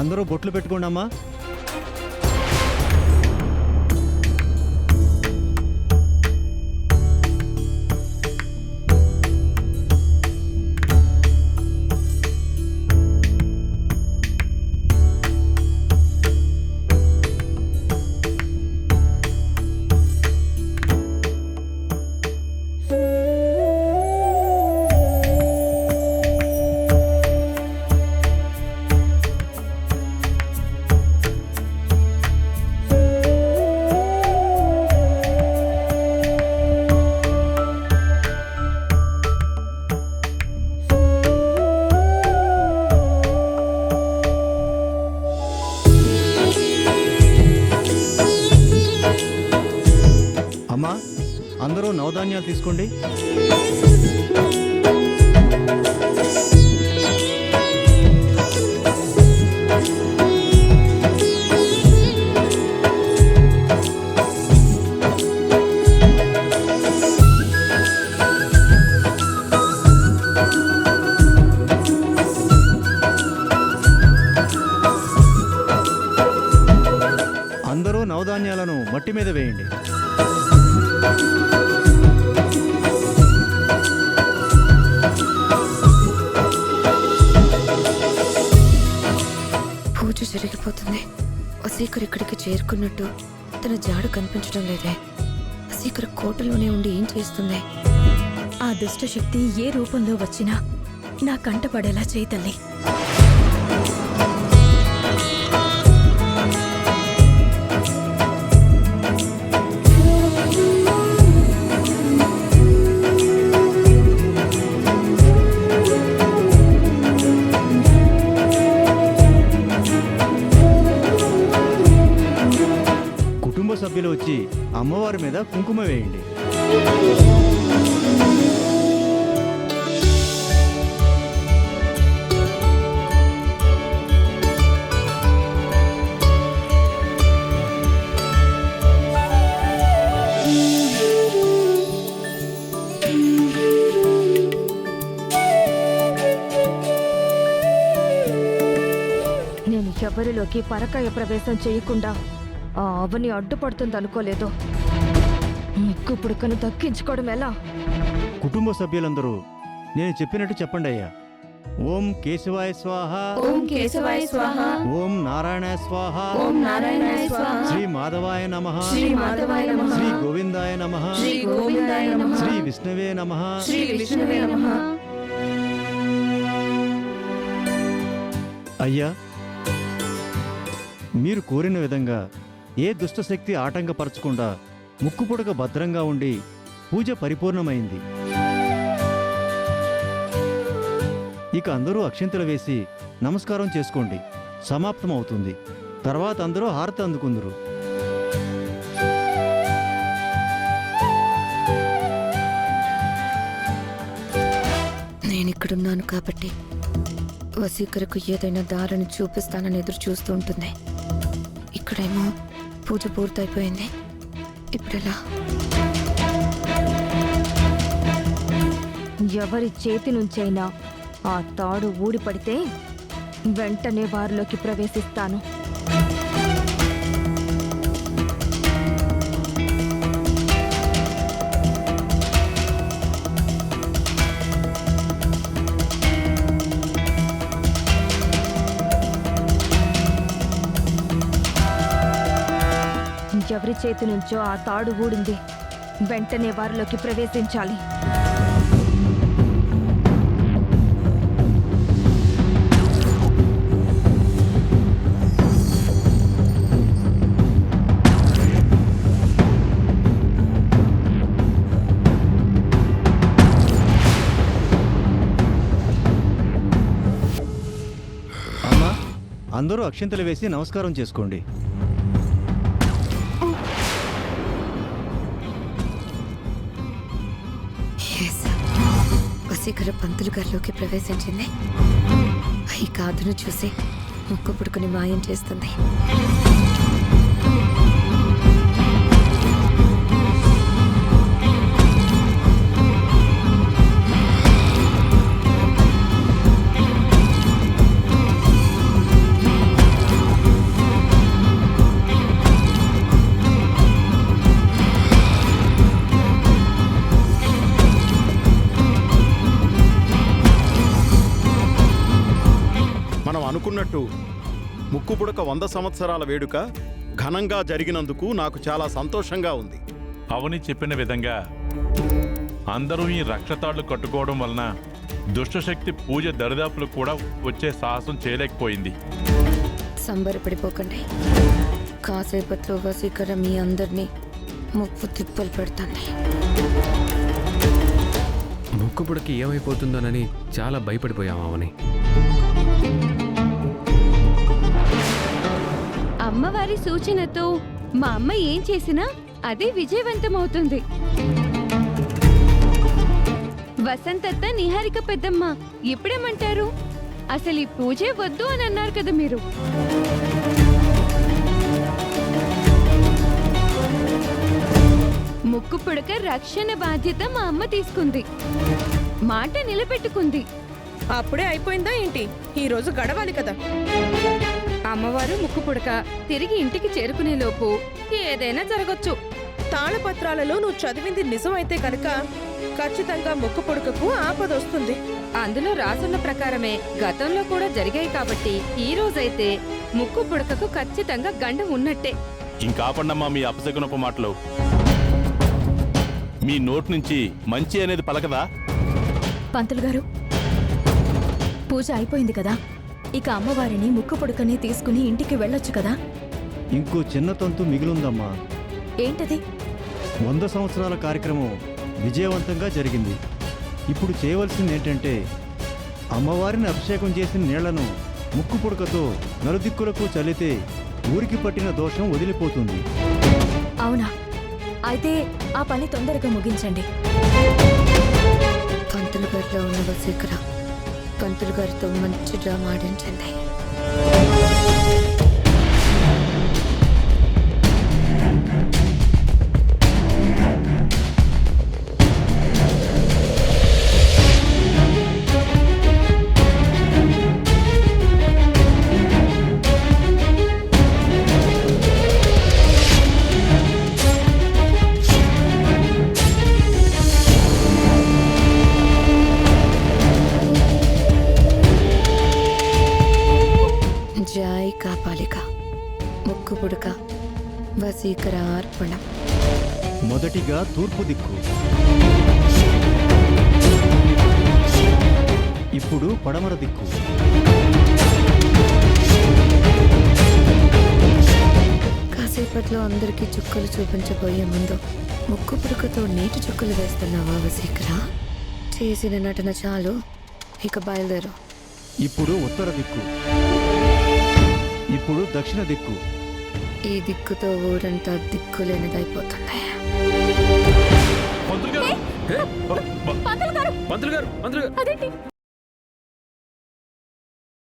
అందరూ బొట్లు పెట్టుకోండి అమ్మా. అమ్మా, అందరూ నవధాన్యాలు తీసుకోండి. అందరూ నవధాన్యాలను మట్టి మీద వేయండి. పూజ జరిగిపోతుంది. వసీకర్ ఇక్కడికి చేరుకున్నట్టు తన జాడ కనిపించడం లేదే. వసీకర్ కోటలోనే ఉండి ఏం చేస్తుంది? ఆ దుష్టశక్తి ఏ రూపంలో వచ్చినా నా కంట పడేలా చేయి తల్లి. కుటుంబ సభ్యులు వచ్చి అమ్మవారి మీద కుంకుమ వేయండి. నేను ఎవరిలోకి పరకాయ ప్రవేశం చేయకుండా ఆ అవని అడ్డుపడుతుందనుకోలేదు. ముక్కు పుడకను దక్కించుకోవడం ఎలా? కుటుంబ సభ్యులందరూ నేను చెప్పినట్టు చెప్పండి అయ్యా. ఓం కేశవాయ స్వాహ, ఓం కేశవాయ స్వాహ, ఓం నారాయణాయ స్వాహ, ఓం నారాయణాయ స్వాహ, శ్రీ మాధవాయ నమః, శ్రీ మాధవాయ నమః, శ్రీ గోవిందాయ నమః, శ్రీ గోవిందాయ నమః, శ్రీ విష్ణవే నమః, శ్రీ విష్ణువే నమః. అయ్యా, మీరు కోరిన విధంగా ఏ దుష్టశక్తి ఆటంకపరచకుండా ముక్కుపుడక భద్రంగా ఉండి పూజ పరిపూర్ణమైంది. ఇక అందరూ అక్షింతలు వేసి నమస్కారం చేసుకోండి. సమాప్తం అవుతుంది. తర్వాత అందరూ హారతి అందుకుందరు. నేనిక్కడున్నాను కాబట్టి వసీకరకు ఏదైనా దారిని చూపిస్తానని ఎదురు చూస్తూ ఉంటుంది. ఇక్కడేమో పూజ పూర్తయిపోయింది. ఇప్పుడెలా? ఎవరి చేతి నుంచైనా ఆ తాడు ఊడిపడితే వెంటనే వారిలోకి ప్రవేశిస్తాను. ఎవరి చేతి నుంచో ఆ తాడు ఊడింది, వెంటనే వారిలోకి ప్రవేశించాలి. అమ్మా, అందరూ అక్షింతలు వేసి నమస్కారం చేసుకోండి. వసీకర పంతులు గారిలోకి ప్రవేశించింది. ఈ కాదును చూసి ముక్కు పుడుకుని మాయం చేస్తుంది. చెప్పినట్టు ముక్కుపుడక 100 సంవత్సరాల వేడుక ఘనంగా జరిగినందుకు నాకు చాలా సంతోషంగా ఉంది. అవని చెప్పిన విధంగా అందరూ ఈ రక్షతాళ్లు కట్టుకోవడం వలన దుష్టశక్తి పూజ దరిదాపులు కూడా వచ్చే సాహసం చేయలేకపోయింది. సంబరపడిపోకండి. కాసేపట్లో వసీకర మీ అందరినీ ముప్పు తిప్పలు పెడతాండి. ముక్కుపుడికి ఏమైపోతుందోనని చాలా భయపడిపోయాం అవని. అమ్మవారి సూచనతో మా అమ్మ ఏం చేసినా అదే విజయవంతమవుతుంది. వసంతత్త, నిహారిక పెద్దమ్మ ఎప్పుడేమంటారు? అసలు ఈ పూజే వద్దు అని అన్నారు కదా మీరు. ముక్కు పుడక రక్షణ బాధ్యత మా అమ్మ తీసుకుంది, మాట నిలబెట్టుకుంది. అప్పుడే అయిపోయిందా ఏంటి? ఈ రోజు గడవాలి కదా. అమ్మవారు ముక్కు పుడక తిరిగి ఇంటికి చేరుకునే లోపు ఏదైనా జరగచ్చు. తాళపత్రాలలో నువ్వు చదివింది నిజమైతే కనుక ఖచ్చితంగా ముక్కు పుడకకు ఆపదొస్తుంది. అందులో రాసున్న ప్రకారమే గతంలో కూడా జరిగాయి కాబట్టి ఈ రోజైతే ముక్కు పుడకకు ఖచ్చితంగా గండం ఉన్నట్టే. ఇంకాపండమ్మా మీ అపశకునపు మాటలు. మీ నోటి నుంచి మంచి అనేది పలకదా? పంతులు గారు, పూజ అయిపోయింది కదా, ఇక అమ్మవారిని ముక్కు పుడకని తీసుకుని ఇంటికి వెళ్ళొచ్చు కదా. ఇంకో చిన్న తంతు మిగిలుందమ్మా. ఏంటది? 100 సంవత్సరాల కార్యక్రమం విజయవంతంగా జరిగింది. ఇప్పుడు చేయవలసింది ఏంటంటే అమ్మవారిని అభిషేకం చేసిన నీళ్లను ముక్కు పుడకతో నలుదిక్కులకు చల్లితే ఊరికి పట్టిన దోషం వదిలిపోతుంది. అవునా? అయితే ఆ పని తొందరగా ముగించండి. పంతులు గారిలో ఉన్న వసీకర పంతులు గారితో మంచి డ్రామా ఆడించండి. జై కాపాలిక ముక్కు పుడక వసీకర అర్పణం. మొదటిగా తూర్పు దిక్కు, ఇప్పుడు పడమర దిక్కు. కాసేపట్లో అందరికీ చుక్కలు చూపించబోయే ముందు ముక్కు పుడకతో నీటి చుక్కలు వేస్తున్నావా వసీకర? చేసిన నటన చాలు, ఇక బయలుదేరు. ఇప్పుడు ఉత్తర దిక్కు, ఇప్పుడు దక్షిణ దిక్కు. ఈ దిక్కుతో ఊరంతా దిక్కులేనిదైపోతుంది. పంతులు గారు, పంతులు గారు, అదేంటి?